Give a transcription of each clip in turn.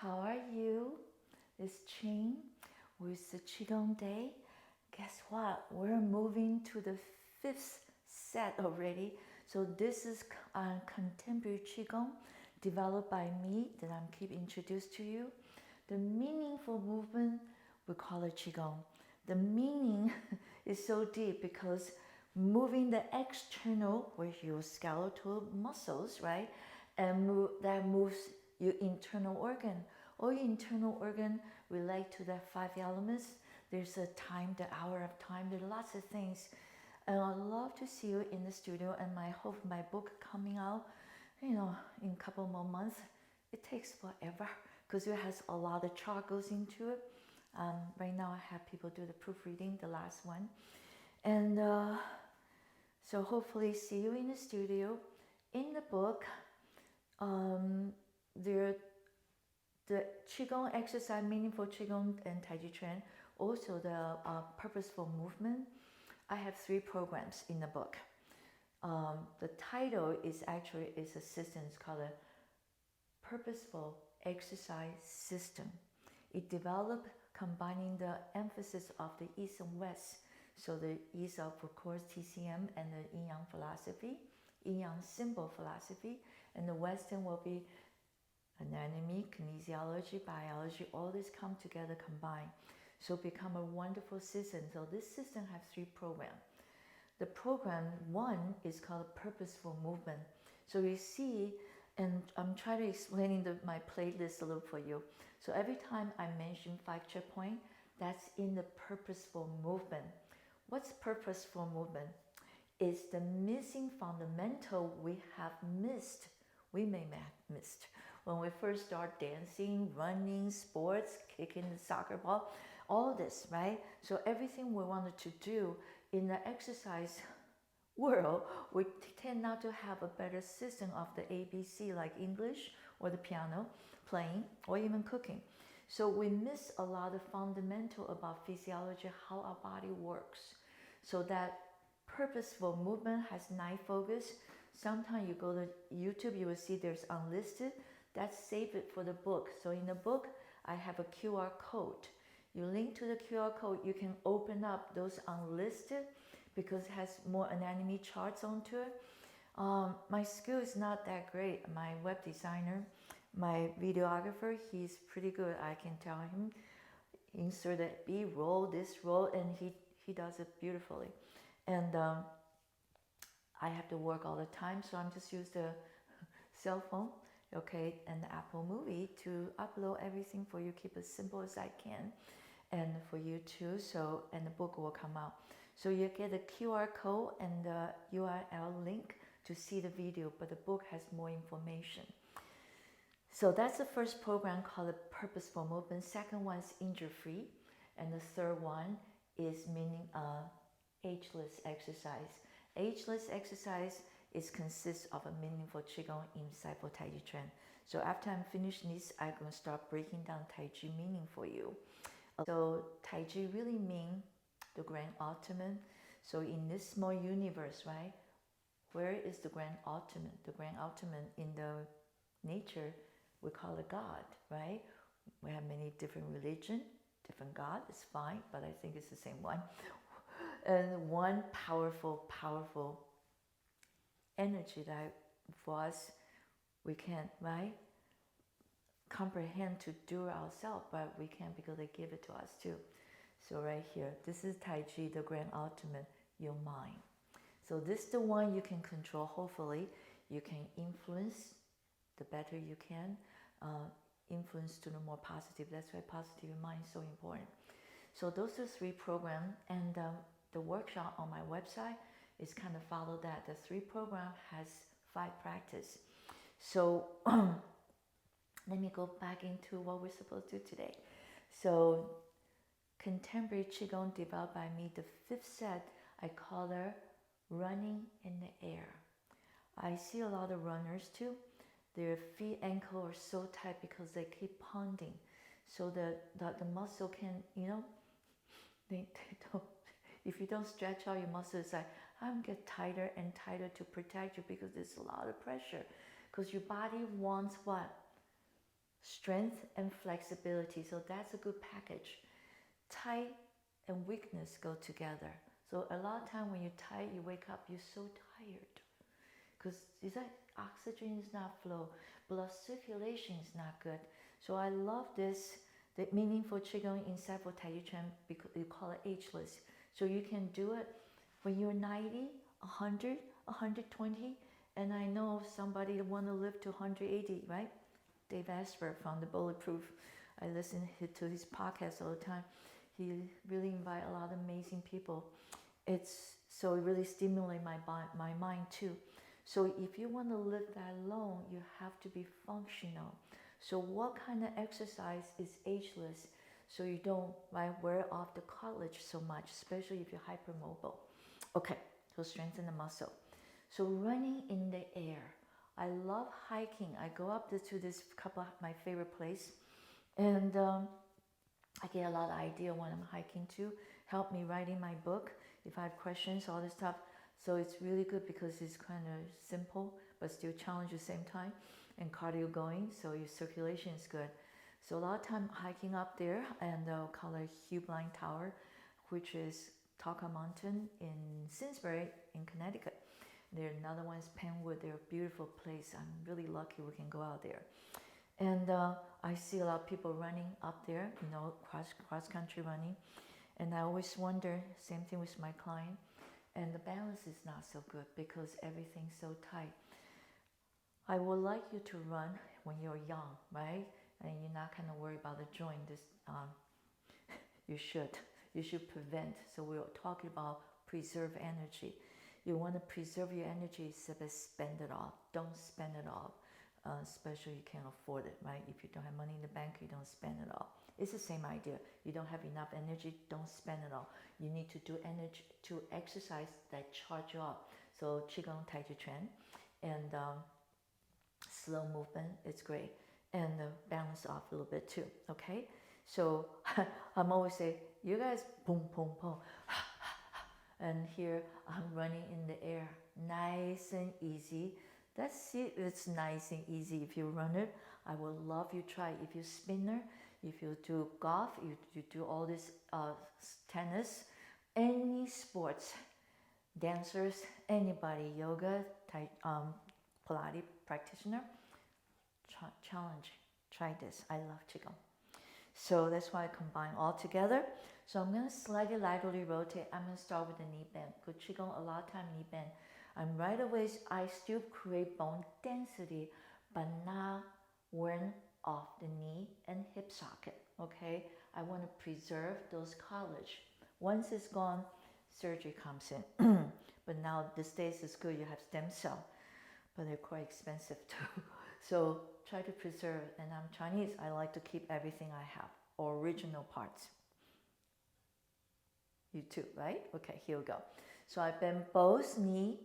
how are you? It's Ching with the Qigong Day. Guess what? We're moving to the 5th set already. So this is contemporary Qigong developed by me that I'm keep introduced to you. The meaningful movement, we call it Qigong. The meaning is so deep because moving the external with your skeletal muscles, right? And that moves your internal organ. All your internal organ relate to the 5 elements. There's a time, the hour of time. There's lots of things. And I'd love to see you in the studio. And I hope my book coming out, in a couple more months. It takes forever because it has a lot of chart goes into it. Right now I have people do the proofreading, the last one. And so hopefully see you in the studio. In the book, the Qigong exercise, meaningful Qigong and Taiji trend, also the purposeful movement. I have 3 programs in the book. The title is actually a system. It's called a Purposeful Exercise System. It developed combining the emphasis of the East and West. So the East of course, TCM and the Yin Yang philosophy, Yin Yang symbol philosophy, and the Western will be anatomy, kinesiology, biology, all this come together, combine. So become a wonderful system. So this system has 3 programs. The program 1 is called Purposeful Movement. So you see, and I'm trying to explain my playlist a little for you. So every time I mention 5 checkpoints, that's in the purposeful movement. What's purposeful movement? It's the missing fundamental we have missed. We may have missed when we first start dancing, running, sports, kicking the soccer ball, all this, right? So everything we wanted to do in the exercise world, we tend not to have a better system of the ABC like English or the piano playing or even cooking. So we miss a lot of fundamental about physiology, how our body works. So that purposeful movement has 9 focus. Sometimes you go to YouTube, you will see there's unlisted. That's save it for the book. So in the book, I have a QR code. You link to the QR code, you can open up those unlisted because it has more anatomy charts onto it. My skill is not that great. My web designer, my videographer, he's pretty good. I can tell him, insert a B-roll, this roll, and he does it beautifully. And I have to work all the time, so I'm just use the cell phone, okay, and the Apple Movie to upload everything for you, keep it simple as I can, and for you too. So, and the book will come out. So you get the QR code and the URL link to see the video, but the book has more information. So that's the first program called the Purposeful Movement. Second one is injury-free, and the third one is meaning ageless exercise. Ageless exercise consists of a meaningful Qigong inside for Taiji trend. So after I'm finished this, I'm going to start breaking down Taiji meaning for you. So Taiji really means the grand ultimate. So in this small universe, right, where is the grand ultimate? The grand ultimate in the nature, we call it God, right? We have many different religions, different God, it's fine, but I think it's the same one. And one powerful, powerful energy that for us, we can't, right, comprehend to do ourselves, but we can because they give it to us too. So right here, this is Taiji, the grand ultimate, your mind. So this is the one you can control. Hopefully, you can influence the better you can, influence to the more positive. That's why positive mind is so important. So those are 3 programs, and the workshop on my website is kind of follow that. The 3 program has 5 practice. So let me go back into what we're supposed to do today. So contemporary Qigong developed by me, the 5th set, I call her running in the air. I see a lot of runners too. Their feet, ankle are so tight because they keep pounding. So the muscle can, they don't, if you don't stretch out your muscles, it's like, I'm get tighter and tighter to protect you because there's a lot of pressure. Because your body wants what? strength and flexibility. So that's a good package. Tight and weakness go together. So a lot of time when you're tight, you wake up, you're so tired. Because is that oxygen is not flow, blood circulation is not good. So I love this, the meaningful Qigong inside for Taiji Chuan, because you call it ageless. So you can do it when you're 90, 100, 120, and I know somebody want to live to 180, right? Dave Asper from the Bulletproof. I listen to his podcast all the time. He really invite a lot of amazing people. So it really stimulates my mind too. So if you want to live that long, you have to be functional. So what kind of exercise is ageless? So you don't wear off the cartilage so much, especially if you're hypermobile. Okay, so strengthen the muscle. So running in the air. I love hiking. I go up to this couple of my favorite place, and I get a lot of idea when I'm hiking too. Help me writing my book if I have questions, all this stuff. So it's really good because it's kind of simple, but still challenge at the same time, and cardio going, so your circulation is good. So a lot of time hiking up there, and they'll call it Hugh Blind Tower, which is Taka Mountain in Simsbury in Connecticut. There another one is Penwood. They're a beautiful place. I'm really lucky we can go out there. And I see a lot of people running up there, cross country running. And I always wonder, same thing with my client, and the balance is not so good because everything's so tight. I would like you to run when you're young, right? And you're not going to worry about the joint. You should prevent. So we're talking about preserve energy. You want to preserve your energy instead of spend it all. Don't spend it all, especially you can't afford it, right? If you don't have money in the bank, you don't spend it all. It's the same idea. You don't have enough energy, don't spend it all. You need to do energy to exercise that charge you up. So Qigong, Taiji Chuan, and slow movement, it's great. And balance off a little bit too, okay? So I'm always say, you guys, boom, boom, boom. And here I'm running in the air, nice and easy. That's it, it's nice and easy if you run it. I would love you try. If you're spinner, if you do golf, you do all this tennis, any sports, dancers, anybody, yoga, Pilates practitioner, challenge, try this. I love Qigong. So that's why I combine all together. So I'm going to slightly laterally rotate. I'm going to start with the knee bend. Because Qigong, a lot of time knee bend. I'm right away, I still create bone density, but not worn off the knee and hip socket, okay? I want to preserve those cartilage. Once it's gone, surgery comes in. But now these days is good, you have stem cell, but they're quite expensive too. So try to preserve, and I'm Chinese, I like to keep everything I have, original parts. You too, right? Okay, here we go. So I bend both knee.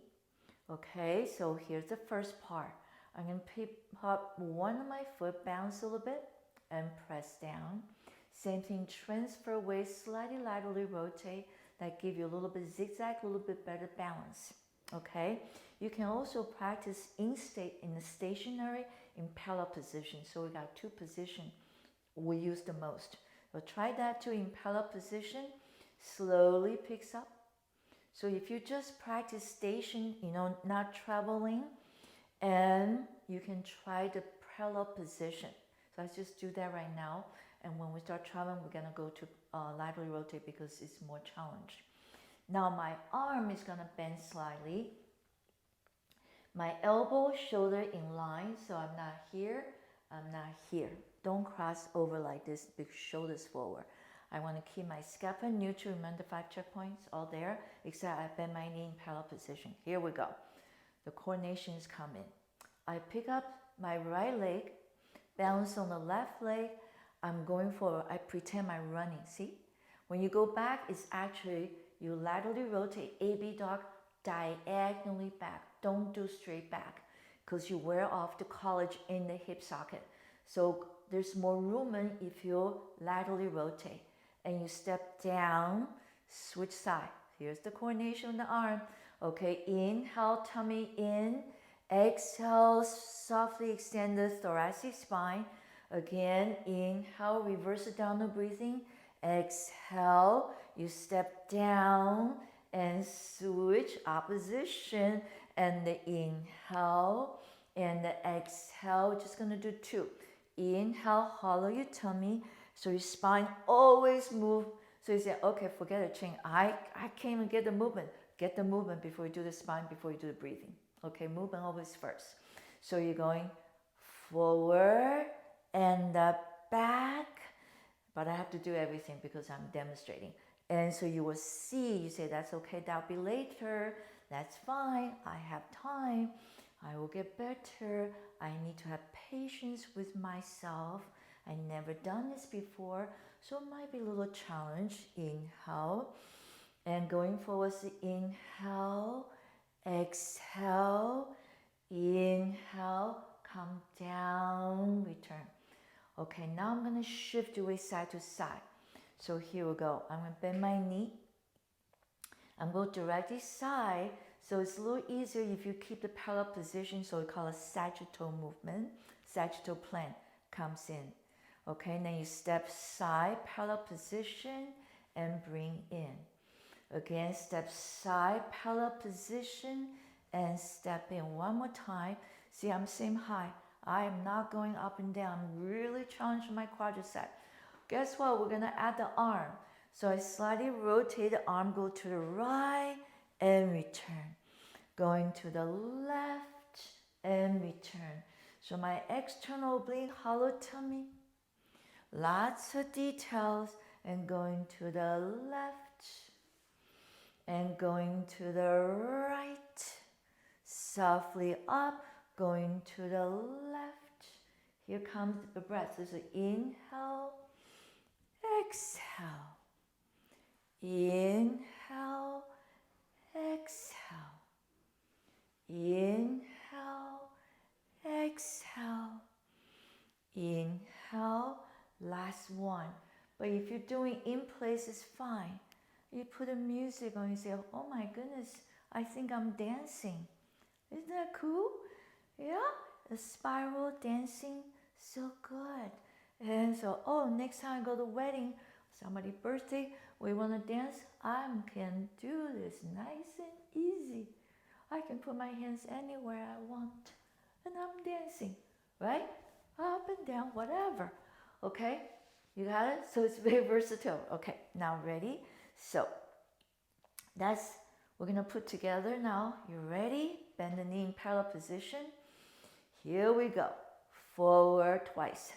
Okay, so here's the first part. I'm going to pick up one of my foot, bounce a little bit, and press down. Same thing, transfer waist, slightly laterally rotate. That give you a little bit zigzag, a little bit better balance. Okay, you can also practice in the stationary impeller position. So we got two positions we use the most. So try that to impeller position. Slowly picks up. So if you just practice station, not traveling, and you can try the parallel position. So let's just do that right now. And when we start traveling, we're gonna go to laterally rotate because it's more challenge. Now my arm is gonna bend slightly. My elbow, shoulder in line, so I'm not here, I'm not here. Don't cross over like this, big shoulders forward. I want to keep my scapula neutral, remember the 5 checkpoints, all there, except I bend my knee in parallel position. Here we go. The coordination is coming. I pick up my right leg, balance on the left leg. I'm going forward. I pretend I'm running, see? When you go back, it's actually, you laterally rotate, AB dog, diagonally back. Don't do straight back because you wear off the cartilage in the hip socket. So there's more movement if you laterally rotate. And you step down, switch side. Here's the coordination of the arm. Okay, inhale, tummy in. Exhale, softly extend the thoracic spine. Again, inhale, reverse the downward breathing. Exhale, you step down and switch opposition. And the inhale and the exhale. We're just going to do 2. Inhale, hollow your tummy. So your spine always move. So you say, okay, forget it, Ching. I can't even get the movement. Get the movement before you do the spine, before you do the breathing. Okay, movement always first. So you're going forward and back. But I have to do everything because I'm demonstrating. And so you will see, you say, that's okay, that'll be later. That's fine. I have time. I will get better. I need to have patience with myself. I never done this before, so it might be a little challenge. Inhale. And going forward, inhale, exhale, inhale, come down, return. Okay, now I'm going to shift your weight side to side. So here we go. I'm going to bend my knee. I'm going directly side. So it's a little easier if you keep the parallel position. So we call it sagittal movement. Sagittal plane comes in. Okay, and then you step side, parallel position, and bring in. Again, step side, parallel position, and step in. One more time. See, I'm same height. I am not going up and down. I'm really challenging my quadricep. Guess what? We're going to add the arm. So I slightly rotate the arm, go to the right, and return. Going to the left, and return. So my external oblique, hollow tummy. Lots of details. And going to the left. And going to the right, softly up, going to the left. Here comes the breath. This is inhale, exhale, inhale, exhale, inhale, exhale, inhale, last one. But if you're doing in place, it's fine. You put the music on, you say, oh my goodness, I think I'm dancing. Isn't that cool? Yeah, the spiral dancing, so good. And so, next time I go to a wedding, somebody's birthday, we want to dance, I can do this nice and easy. I can put my hands anywhere I want, and I'm dancing, right? Up and down, whatever. Okay, you got it? So it's very versatile. Okay, now ready? So we're going to put together now. You ready? Bend the knee in parallel position. Here we go. Forward twice.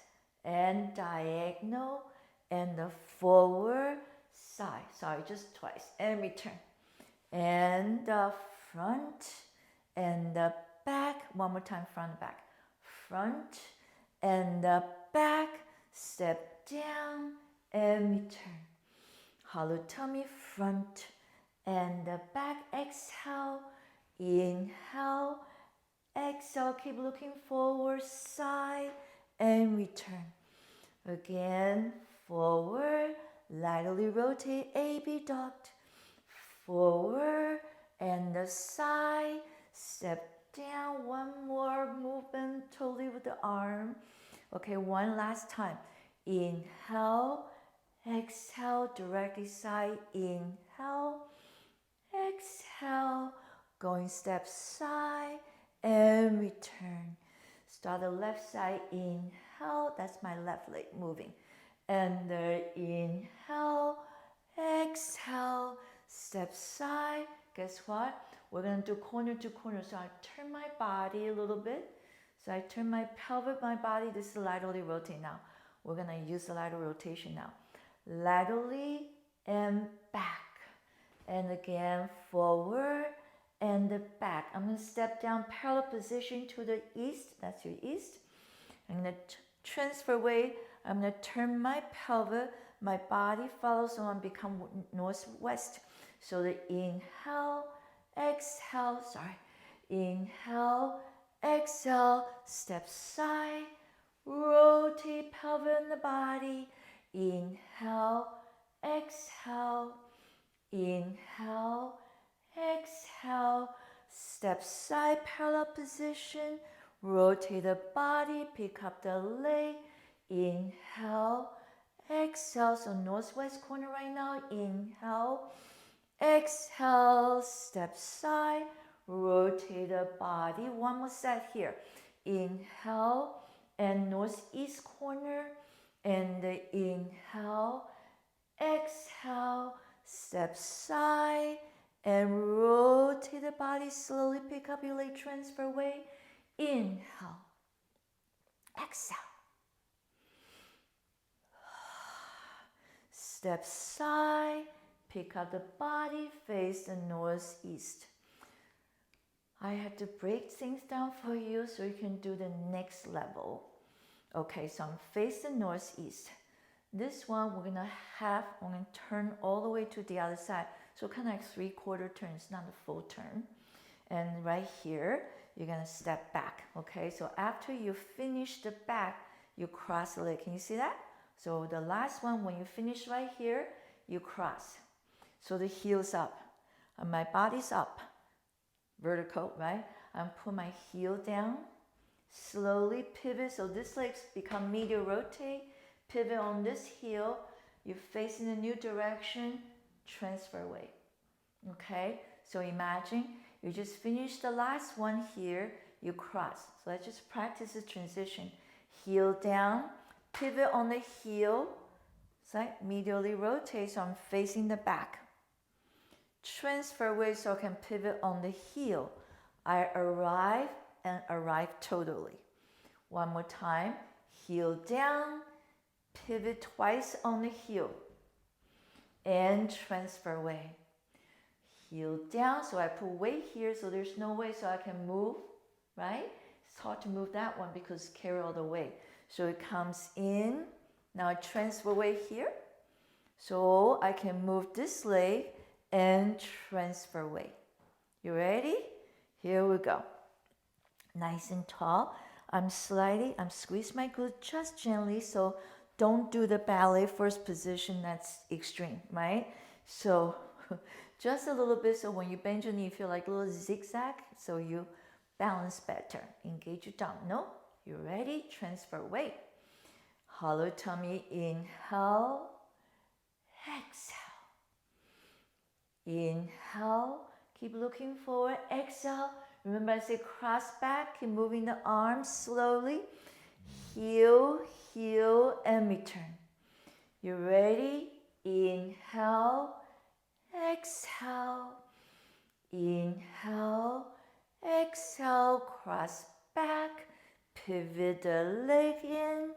And diagonal. And the forward side. Sorry, just twice. And return. And the front. And the back. One more time, front and back. Front. And the back. Step down. And return. Hollow tummy, front and the back. Exhale, inhale, exhale. Keep looking forward, side, and return. Again, forward, laterally rotate, AB dot. Forward and the side. Step down. One more movement, totally with the arm. Okay, one last time. Inhale. Exhale, directly side, inhale, exhale, going step side, and return. Start the left side, inhale, that's my left leg moving. And the inhale, exhale, step side. Guess what? We're going to do corner to corner. So I turn my body a little bit. So I turn my pelvic, my body. This is laterally rotate now. We're going to use the lateral rotation now. Laterally and back. And again, forward and the back. I'm going to step down parallel position to the east. That's your east. I'm going to transfer weight. I'm going to turn my pelvic. My body follows on, become northwest. So the inhale, exhale, inhale, exhale, step side, rotate pelvic in the body. Inhale, exhale, inhale, exhale, step side, parallel position, rotate the body, pick up the leg, Inhale, exhale. So northwest corner right now. Inhale, exhale, step side, rotate the body. One more set here. Inhale and northeast corner. And inhale, exhale, step side, and rotate the body. Slowly pick up your leg, transfer weight. Inhale, exhale. Step side, pick up the body, face the northeast. I had to break things down for you so you can do the next level. Okay, so I'm facing northeast. This one we're gonna turn all the way to the other side. So kind of like 3/4 turns, not a full turn. And right here, you're gonna step back. Okay, so after you finish the back, you cross the leg. Can you see that? So the last one, when you finish right here, you cross. So the heel's up, and my body's up, vertical, right? I'm put my heel down, slowly pivot. So this leg's become medial rotate, pivot on this heel, you're facing a new direction, transfer weight. Okay, so imagine you just finished the last one here, you cross. So let's just practice the transition. Heel down, pivot on the heel, so medially rotate, so I'm facing the back. Transfer weight so I can pivot on the heel. I arrive and arrive totally. One more time, heel down, pivot twice on the heel, and transfer weight. Heel down, so I put weight here, so there's no way so I can move, right? It's hard to move that one because carry all the weight. So it comes in, now I transfer weight here, so I can move this leg and transfer weight. You ready? Here we go. Nice and tall. I'm squeeze my glute just gently, so don't do the ballet first position, that's extreme, right? So just a little bit, so when you bend your knee, you feel like a little zigzag, so you balance better. Engage your abdominal. You ready? Transfer weight. Hollow tummy, inhale, exhale. Inhale, keep looking forward, exhale. Remember I say cross back, keep moving the arms slowly. Heel, heel, and return. You ready? Inhale, exhale. Inhale, exhale, cross back, pivot the leg in,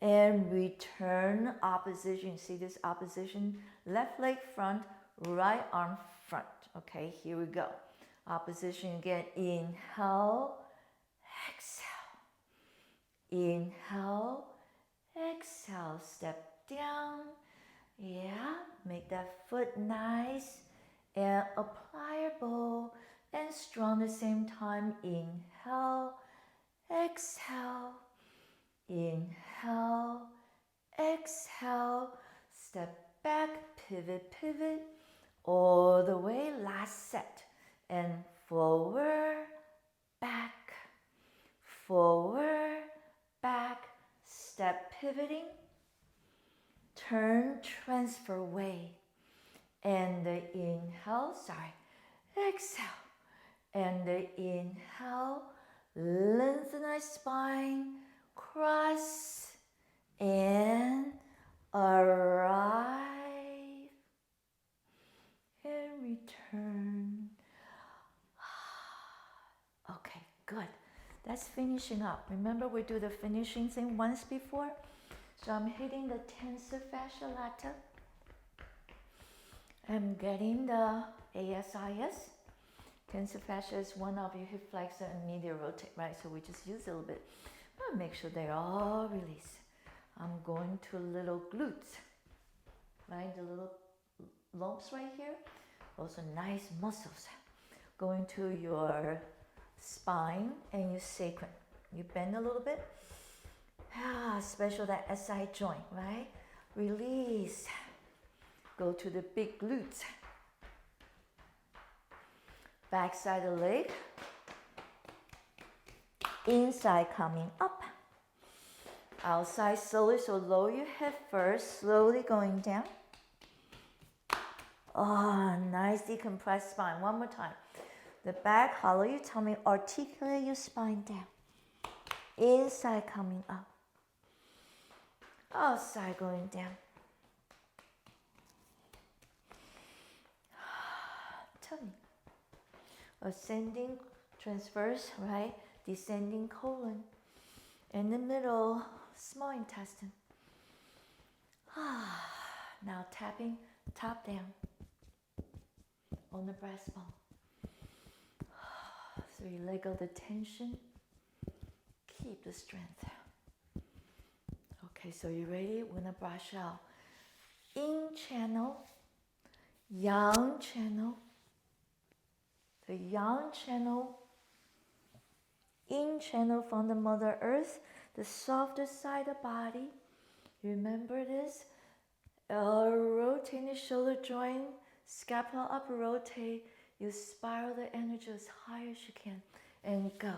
and return opposition. See this opposition? Left leg front, right arm front. Okay, here we go. Opposition again. Inhale, exhale. Inhale, exhale. Step down. Yeah, make that foot nice and pliable and strong at the same time. Inhale, exhale. Inhale, exhale. Step back, pivot, pivot. All the way, last set. And forward, back, forward, back. Step pivoting. Turn, transfer weight. And the inhale, exhale. And the inhale, lengthen our spine, cross, and arrive, and return. Okay, good. That's finishing up. Remember we do the finishing thing once before? So I'm hitting the tensor fascia lata. I'm getting the ASIS. Tensor fascia is one of your hip flexor and medial rotate, right? So we just use it a little bit. But make sure they all release. I'm going to little glutes, right? The little lumps right here. Those are nice muscles. Going to your spine and your sacrum. You bend a little bit. Especially that SI joint, right? Release. Go to the big glutes. Back side of the leg. Inside coming up. Outside slowly, so lower your head first, slowly going down. Oh, nice decompressed spine. One more time. The back, hollow your tummy, articulate your spine down. Inside coming up. Outside going down. Tummy. Ascending transverse, right? Descending colon. In the middle, small intestine. Now tapping top down on the breastbone. So you let go the tension. Keep the strength. Okay, so you ready? We're gonna brush out. Yin channel, yang channel. The yang channel, yin channel from the Mother Earth, the softer side of the body. Remember this? Rotating the shoulder joint, scapula up, rotate. You spiral the energy as high as you can and go.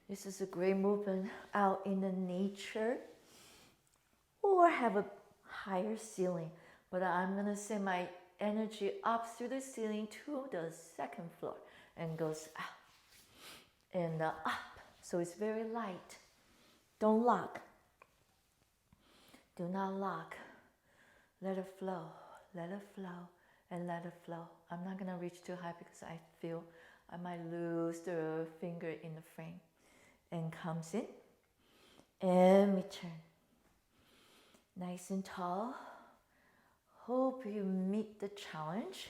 This is a great movement out in the nature or have a higher ceiling. But I'm gonna send my energy up through the ceiling to the second floor and goes out and up. So it's very light. Don't lock. Do not lock. Let it flow. Let it flow and let it flow. I'm not gonna reach too high because I feel I might lose the finger in the frame. And comes in and return. Nice and tall. Hope you meet the challenge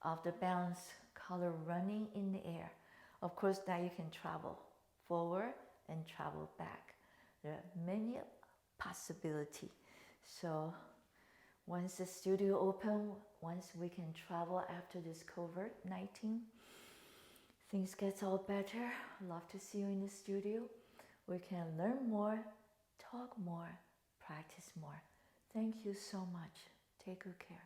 of the bounce color running in the air. Of course, now you can travel forward and travel back. There are many possibilities. So once the studio open, once we can travel after this COVID-19, things gets all better. Love to see you in the studio. We can learn more, talk more, practice more. Thank you so much. Take good care.